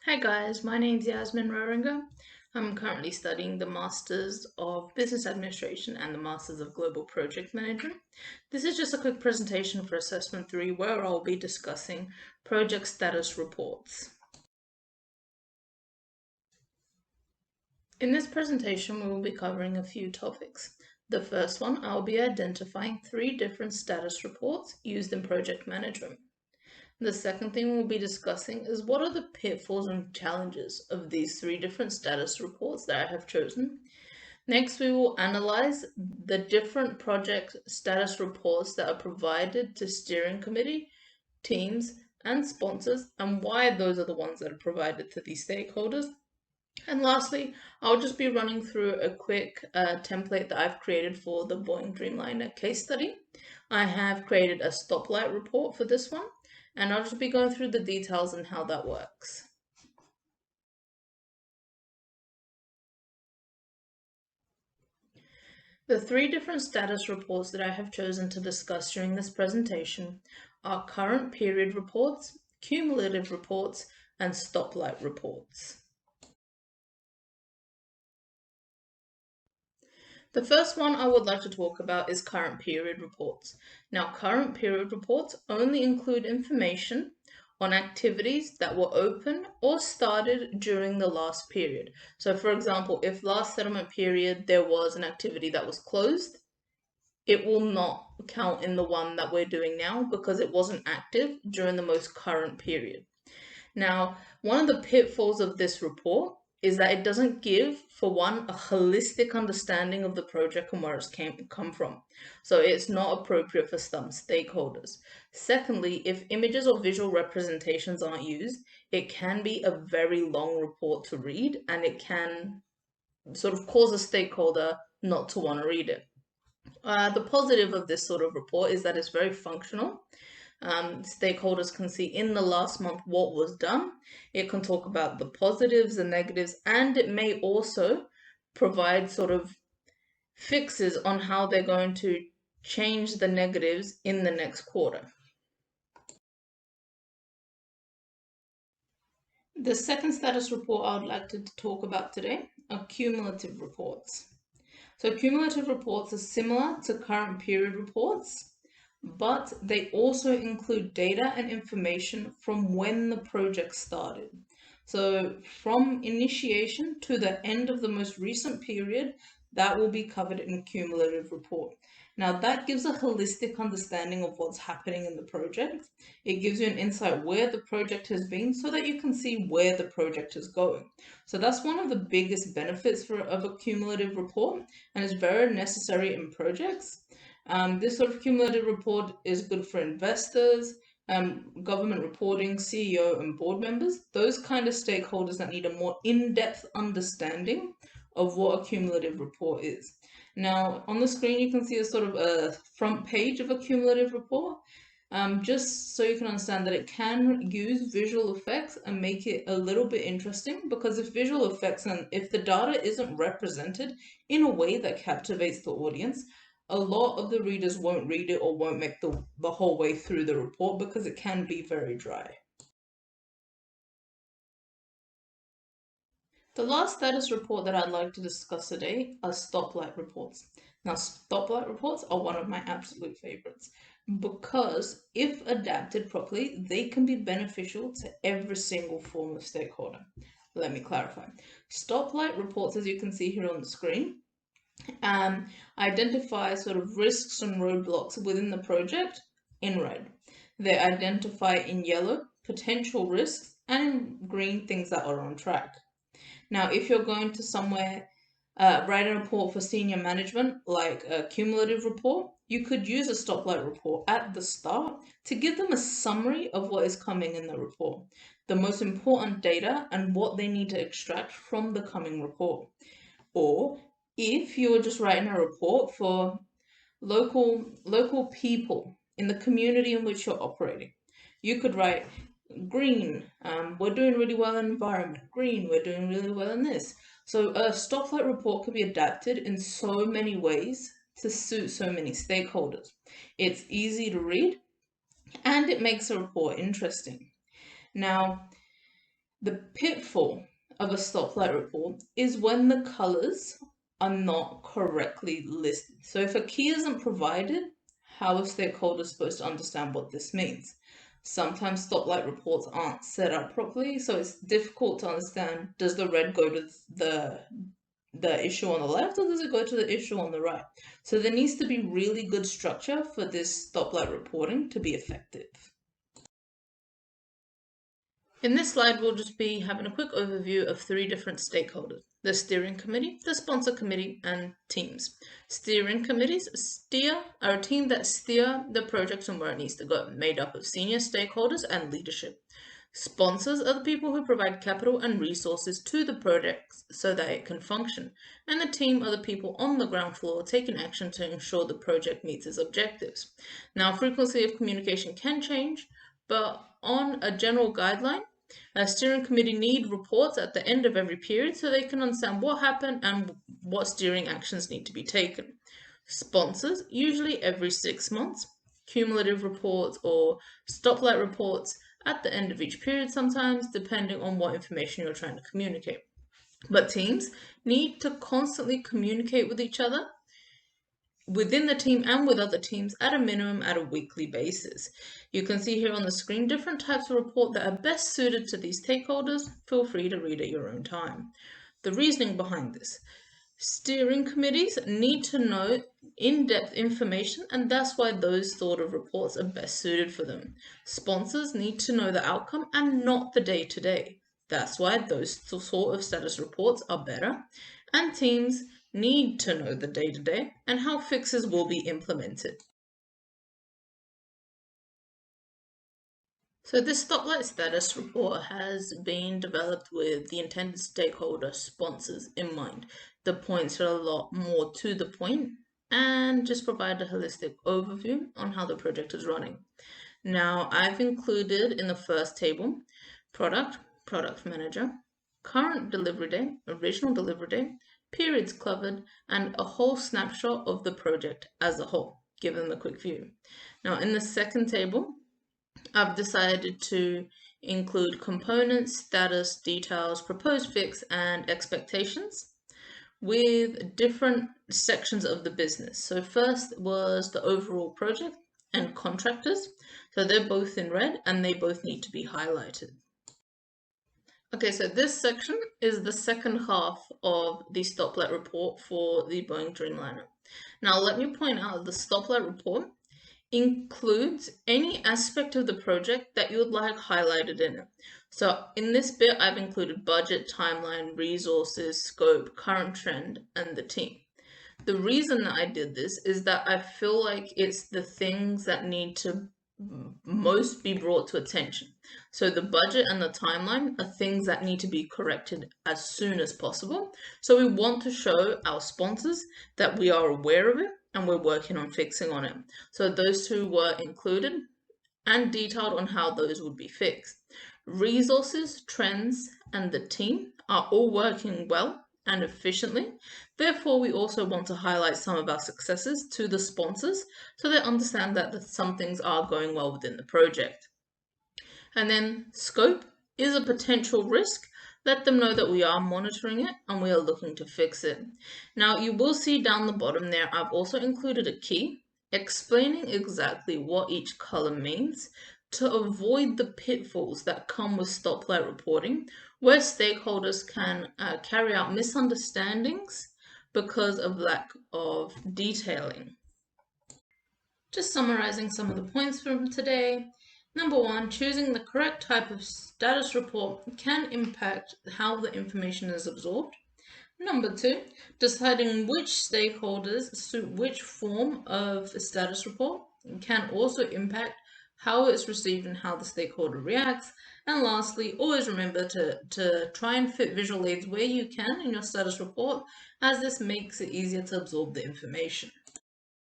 Hi guys, my name's Yasmin Rohringer. I'm currently studying the Masters of Business Administration and the Masters of Global Project Management. This is just a quick presentation for Assessment 3 where I'll be discussing project status reports. In this presentation, we will be covering a few topics. The first one, I'll be identifying 3 different status reports used in project management. The second thing we'll be discussing is what are the pitfalls and challenges of these 3 different status reports that I have chosen. Next, we will analyze the different project status reports that are provided to steering committee, teams, and sponsors, and why those are the ones that are provided to these stakeholders. And lastly, I'll just be running through a quick template that I've created for the Boeing Dreamliner case study. I have created a stoplight report for this one, and I'll just be going through the details and how that works. The 3 different status reports that I have chosen to discuss during this presentation are current period reports, cumulative reports, and stoplight reports. The first one I would like to talk about is current period reports. Now, current period reports only include information on activities that were open or started during the last period. So for example, if last settlement period there was an activity that was closed, it will not count in the one that we're doing now because it wasn't active during the most current period. Now, one of the pitfalls of this report is that it doesn't give, for one, a holistic understanding of the project and where it's come from. So it's not appropriate for some stakeholders. Secondly, if images or visual representations aren't used, it can be a very long report to read and it can sort of cause a stakeholder not to want to read it. The positive of this sort of report is that it's very functional. Stakeholders can see in the last month what was done. It can talk about the positives, the negatives, and it may also provide sort of fixes on how they're going to change the negatives in the next quarter. The second status report I would like to talk about today are cumulative reports. So cumulative reports are similar to current period reports, but they also include data and information from when the project started. So from initiation to the end of the most recent period, that will be covered in a cumulative report. Now that gives a holistic understanding of what's happening in the project. It gives you an insight where the project has been so that you can see where the project is going. So that's one of the biggest benefits of a cumulative report, and is very necessary in projects. This sort of cumulative report is good for investors, government reporting, CEO and board members, those kind of stakeholders that need a more in-depth understanding of what a cumulative report is. Now, on the screen, you can see a sort of a front page of a cumulative report, just so you can understand that it can use visual effects and make it a little bit interesting, because if visual effects and if the data isn't represented in a way that captivates the audience, a lot of the readers won't read it or won't make the whole way through the report because it can be very dry. The last status report that I'd like to discuss today are stoplight reports. Now, stoplight reports are one of my absolute favorites because if adapted properly, they can be beneficial to every single form of stakeholder. Let me clarify. Stoplight reports, as you can see here on the screen, identify sort of risks and roadblocks within the project in red. They identify in yellow potential risks and in green things that are on track. Now, if you're going to somewhere write a report for senior management, like a cumulative report, you could use a stoplight report at the start to give them a summary of what is coming in the report, the most important data and what they need to extract from the coming report. Or if you're just writing a report for local people in the community in which you're operating, you could write green, we're doing really well in environment. Green, we're doing really well in this. So a stoplight report could be adapted in so many ways to suit so many stakeholders. It's easy to read and it makes a report interesting. Now, The pitfall of a stoplight report is when the colors are not correctly listed. So if a key isn't provided, how are stakeholders supposed to understand what this means? Sometimes stoplight reports aren't set up properly, so it's difficult to understand, does the red go to the issue on the left, or does it go to the issue on the right? So there needs to be really good structure for this stoplight reporting to be effective. In this slide, we'll just be having a quick overview of 3 different stakeholders: the steering committee, the sponsor committee, and teams. Steering committees are a team that steer the project and where it needs to go, made up of senior stakeholders and leadership. Sponsors are the people who provide capital and resources to the project so that it can function. And the team are the people on the ground floor taking action to ensure the project meets its objectives. Now, frequency of communication can change, but on a general guideline, a steering committee need reports at the end of every period so they can understand what happened and what steering actions need to be taken. Sponsors, usually every 6 months, cumulative reports or stoplight reports at the end of each period sometimes, depending on what information you're trying to communicate. But teams need to constantly communicate with each other, within the team and with other teams, at a minimum at a weekly basis. You can see here on the screen different types of report that are best suited to these stakeholders. Feel free to read at your own time. The reasoning behind this: steering committees need to know in-depth information, and that's why those sort of reports are best suited for them. Sponsors need to know the outcome and not the day-to-day. That's why those sort of status reports are better. And teams need to know the day-to-day and how fixes will be implemented. So this stoplight status report has been developed with the intended stakeholder sponsors in mind. The points are a lot more to the point and just provide a holistic overview on how the project is running. Now, I've included in the first table product, product manager, current delivery date, original delivery date, periods covered, and a whole snapshot of the project as a whole, given the quick view. Now, in the second table, I've decided to include components, status, details, proposed fix, and expectations with different sections of the business. So first was the overall project and contractors. So they're both in red and they both need to be highlighted. Okay, so this section is the second half of the stoplight report for the Boeing Dreamliner. Now, let me point out the stoplight report includes any aspect of the project that you would like highlighted in it. So in this bit, I've included budget, timeline, resources, scope, current trend, and the team. The reason that I did this is that I feel like it's the things that need to most be brought to attention. So the budget and the timeline are things that need to be corrected as soon as possible. So we want to show our sponsors that we are aware of it and we're working on fixing on it. So those two were included and detailed on how those would be fixed. Resources, trends, and the team are all working well and efficiently. Therefore, we also want to highlight some of our successes to the sponsors so they understand that some things are going well within the project. And then scope is a potential risk. Let them know that we are monitoring it and we are looking to fix it. Now, you will see down the bottom there, I've also included a key explaining exactly what each color means to avoid the pitfalls that come with stoplight reporting, where stakeholders can carry out misunderstandings because of lack of detailing. Just summarizing some of the points from today. Number 1, choosing the correct type of status report can impact how the information is absorbed. Number 2, deciding which stakeholders suit which form of status report can also impact how it's received and how the stakeholder reacts. And lastly, always remember to try and fit visual aids where you can in your status report, as this makes it easier to absorb the information.